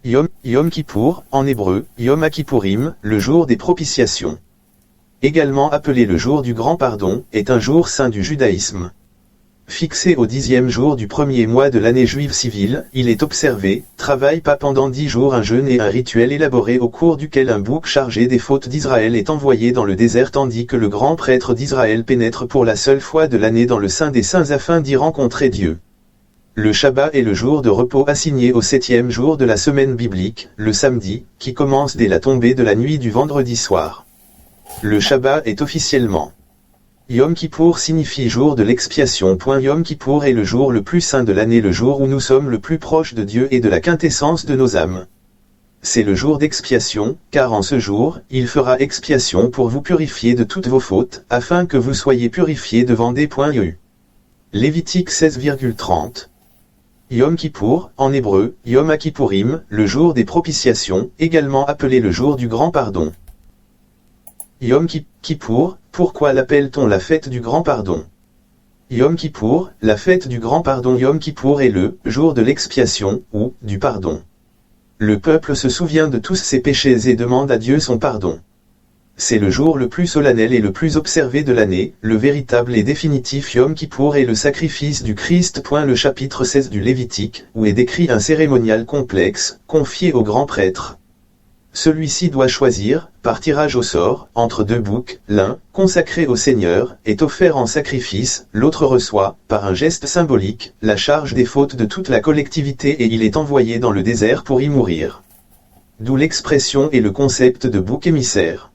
Yom Kippour, en hébreu, Yom HaKippurim, le jour des propitiations. Également appelé le jour du grand pardon, est un jour saint du judaïsme. Fixé au 10e jour du premier mois de l'année juive civile, il est observé, travaille pas pendant 10 jours un jeûne et un rituel élaboré au cours duquel un bouc chargé des fautes d'Israël est envoyé dans le désert tandis que le grand prêtre d'Israël pénètre pour la seule fois de l'année dans le Saint des Saints afin d'y rencontrer Dieu. Le Shabbat est le jour de repos assigné au 7e jour de la semaine biblique, le samedi, qui commence dès la tombée de la nuit du vendredi soir. Le Shabbat est officiellement Yom Kippour signifie jour de l'expiation. Yom Kippour est le jour le plus saint de l'année, le jour où nous sommes le plus proches de Dieu et de la quintessence de nos âmes. C'est le jour d'expiation, car en ce jour, il fera expiation pour vous purifier de toutes vos fautes, afin que vous soyez purifiés devant des .eu. Lévitique 16,30. Yom Kippour, en hébreu, Yom HaKippurim, le jour des propitiations, également appelé le jour du grand pardon. Yom Kippour, pourquoi l'appelle-t-on la fête du grand pardon? Yom Kippour, la fête du grand pardon. Yom Kippour est le jour de l'expiation, ou du pardon. Le peuple se souvient de tous ses péchés et demande à Dieu son pardon. C'est le jour le plus solennel et le plus observé de l'année, le véritable et définitif Yom Kippour est le sacrifice du Christ. Le chapitre 16 du Lévitique, où est décrit un cérémonial complexe, confié au grand prêtre. Celui-ci doit choisir, par tirage au sort, entre deux boucs, l'un, consacré au Seigneur, est offert en sacrifice, l'autre reçoit, par un geste symbolique, la charge des fautes de toute la collectivité et il est envoyé dans le désert pour y mourir. D'où l'expression et le concept de bouc émissaire.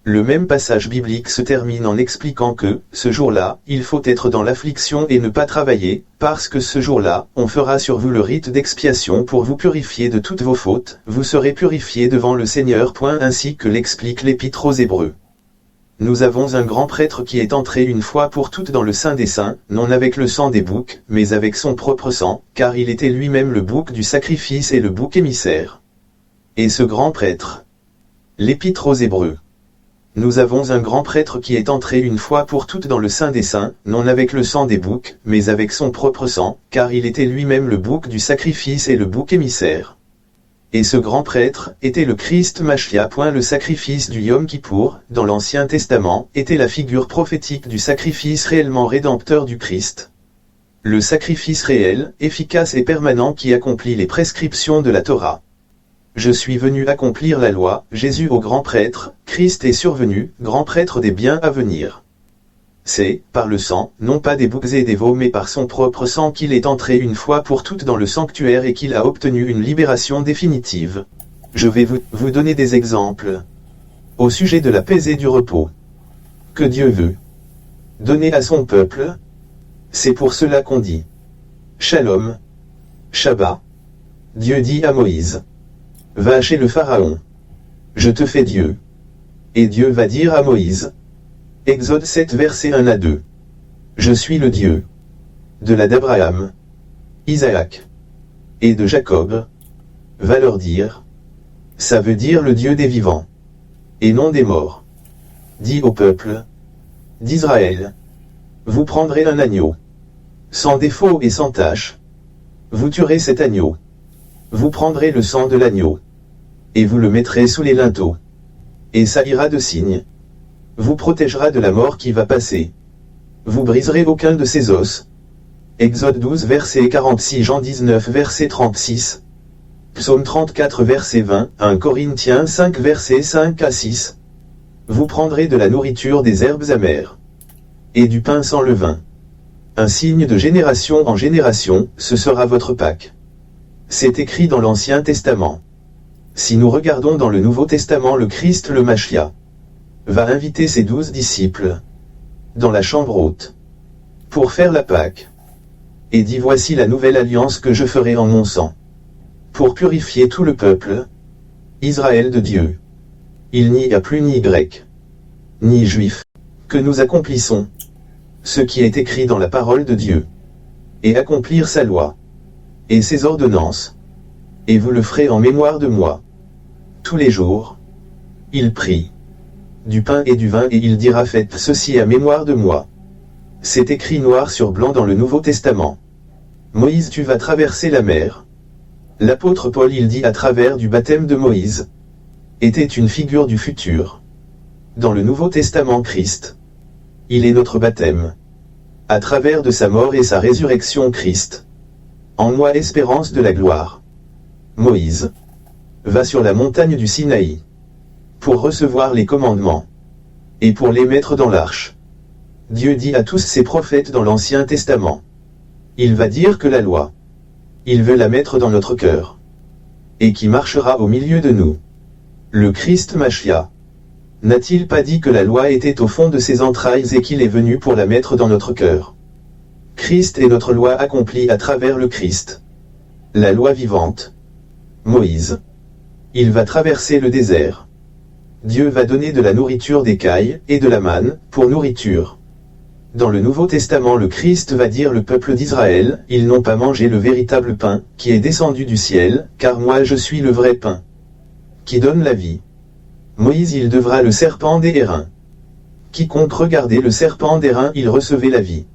Le même passage biblique se termine en expliquant que, ce jour-là, il faut être dans l'affliction et ne pas travailler, parce que ce jour-là, on fera sur vous le rite d'expiation pour vous purifier de toutes vos fautes, vous serez purifiés devant le Seigneur. Ainsi que l'explique l'Épître aux Hébreux. Nous avons un grand prêtre qui est entré une fois pour toutes dans le Saint des Saints, non avec le sang des boucs, mais avec son propre sang, car il était lui-même le bouc du sacrifice et le bouc émissaire. Et ce grand prêtre. L'Épître aux Hébreux. Nous avons un grand prêtre qui est entré une fois pour toutes dans le Saint des Saints, non avec le sang des boucs, mais avec son propre sang, car il était lui-même le bouc du sacrifice et le bouc émissaire. Et ce grand prêtre était le Christ Machia. Le sacrifice du Yom Kippour, dans l'Ancien Testament, était la figure prophétique du sacrifice réellement rédempteur du Christ. Le sacrifice réel, efficace et permanent qui accomplit les prescriptions de la Torah. Je suis venu accomplir la loi, Jésus au grand prêtre, Christ est survenu, grand prêtre des biens à venir. C'est, par le sang, non pas des boucs et des veaux mais par son propre sang qu'il est entré une fois pour toutes dans le sanctuaire et qu'il a obtenu une libération définitive. Je vais vous donner des exemples. Au sujet de la paix et du repos. Que Dieu veut donner à son peuple. C'est pour cela qu'on dit Shalom, Shabbat. Dieu dit à Moïse. Va chez le Pharaon. Je te fais Dieu. Et Dieu va dire à Moïse. Exode 7 versets 1 à 2. Je suis le Dieu. De la d'Abraham, Isaac et de Jacob. Va leur dire. Ça veut dire le Dieu des vivants. Et non des morts. Dis au peuple d'Israël. Vous prendrez un agneau. Sans défaut et sans tache. Vous tuerez cet agneau. Vous prendrez le sang de l'agneau. Et vous le mettrez sous les linteaux. Et ça ira de signe. Vous protégera de la mort qui va passer. Vous briserez aucun de ses os. Exode 12 verset 46, Jean 19 verset 36. Psaume 34 verset 20, 1 Corinthiens 5 verset 5 à 6. Vous prendrez de la nourriture des herbes amères. Et du pain sans levain. Un signe de génération en génération, ce sera votre Pâque. C'est écrit dans l'Ancien Testament. Si nous regardons dans le Nouveau Testament, le Christ le Machia va inviter ses 12 disciples dans la chambre haute pour faire la Pâque. Et dit voici la nouvelle alliance que je ferai en mon sang pour purifier tout le peuple, Israël de Dieu. Il n'y a plus ni grec, ni juif, que nous accomplissons ce qui est écrit dans la parole de Dieu et accomplir sa loi et ses ordonnances. Et vous le ferez en mémoire de moi. Tous les jours, il prit du pain et du vin et il dira faites ceci à mémoire de moi. C'est écrit noir sur blanc dans le Nouveau Testament. Moïse, tu vas traverser la mer. L'apôtre Paul il dit à travers du baptême de Moïse, était une figure du futur. Dans le Nouveau Testament Christ, il est notre baptême. À travers de sa mort et sa résurrection Christ, en moi espérance de la gloire. Moïse va sur la montagne du Sinaï pour recevoir les commandements et pour les mettre dans l'arche. Dieu dit à tous ses prophètes dans l'Ancien Testament, il va dire que la loi, il veut la mettre dans notre cœur et qui marchera au milieu de nous. Le Christ Machia n'a-t-il pas dit que la loi était au fond de ses entrailles et qu'il est venu pour la mettre dans notre cœur? Christ est notre loi accomplie à travers le Christ. La loi vivante. Moïse. Il va traverser le désert. Dieu va donner de la nourriture d'écailles et de la manne pour nourriture. Dans le Nouveau Testament le Christ va dire le peuple d'Israël, ils n'ont pas mangé le véritable pain, qui est descendu du ciel, car moi je suis le vrai pain, qui donne la vie. Moïse il devra le serpent d'airain. Quiconque regardait le serpent d'airain il recevait la vie.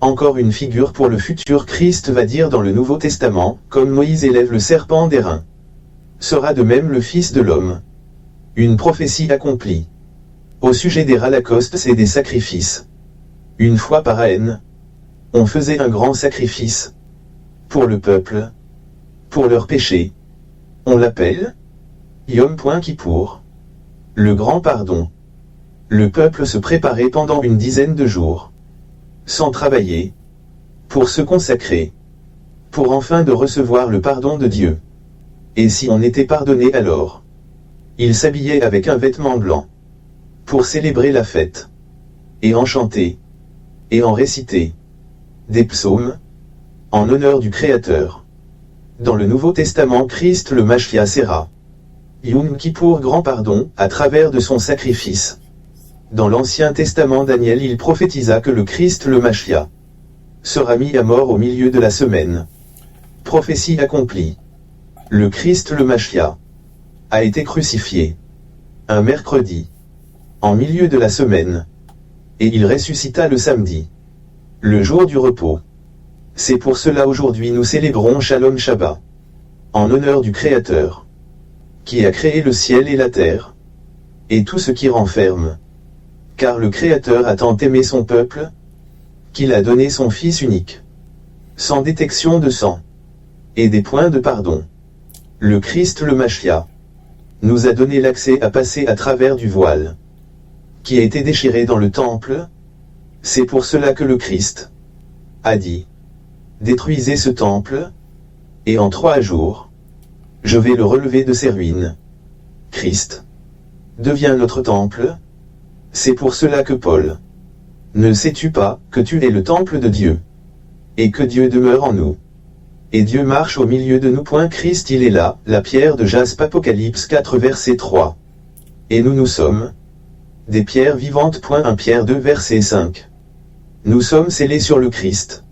Encore une figure pour le futur Christ va dire dans le Nouveau Testament, comme Moïse élève le serpent d'airain, sera de même le Fils de l'homme. Une prophétie accomplie. Au sujet des holocaustes et des sacrifices. Une fois par an, on faisait un grand sacrifice. Pour le peuple. Pour leurs péchés. On l'appelle Yom Kippour. Le grand pardon. Le peuple se préparait pendant une dizaine de jours, sans travailler, pour se consacrer, pour enfin de recevoir le pardon de Dieu. Et si on était pardonné alors, il s'habillait avec un vêtement blanc, pour célébrer la fête, et en chanter, et en réciter, des psaumes, en honneur du Créateur. Dans le Nouveau Testament Christ le Machia sera Yom Kippour grand pardon, à travers de son sacrifice. Dans l'Ancien Testament Daniel il prophétisa que le Christ le Machia sera mis à mort au milieu de la semaine. Prophétie accomplie. Le Christ le Machia a été crucifié un mercredi, en milieu de la semaine, et il ressuscita le samedi, le jour du repos. C'est pour cela aujourd'hui nous célébrons Shalom Shabbat, en honneur du Créateur, qui a créé le ciel et la terre, et tout ce qui renferme. Car le Créateur a tant aimé son peuple, qu'il a donné son Fils unique, sans détection de sang, et des points de pardon. Le Christ le Machia nous a donné l'accès à passer à travers du voile, qui a été déchiré dans le temple. C'est pour cela que le Christ a dit, détruisez ce temple, et en 3 jours, je vais le relever de ses ruines. Christ devient notre temple. C'est pour cela que Paul, ne sais-tu pas que tu es le temple de Dieu, et que Dieu demeure en nous, et Dieu marche au milieu de nous. Christ il est là, la pierre de jaspe Apocalypse 4 verset 3. Et nous sommes des pierres vivantes. 1 Pierre 2 verset 5. Nous sommes scellés sur le Christ,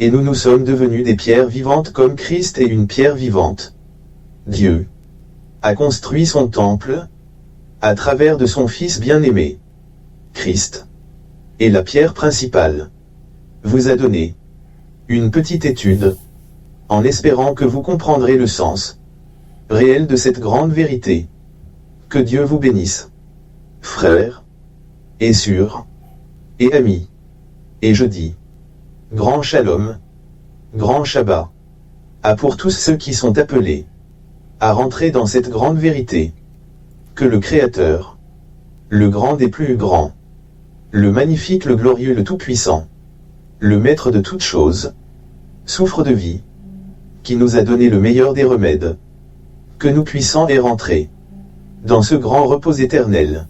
et nous sommes devenus des pierres vivantes comme Christ est une pierre vivante. Dieu a construit son temple à travers de son Fils bien-aimé. Christ est la pierre principale. Vous a donné une petite étude, en espérant que vous comprendrez le sens réel de cette grande vérité. Que Dieu vous bénisse. Frères et sœurs et amis. Et je dis, grand Shalom, grand Shabbat, à pour tous ceux qui sont appelés à rentrer dans cette grande vérité. Que le Créateur, le grand des plus grands, le magnifique, le glorieux, le tout-puissant, le maître de toutes choses, souffre de vie, qui nous a donné le meilleur des remèdes, que nous puissions y rentrer dans ce grand repos éternel.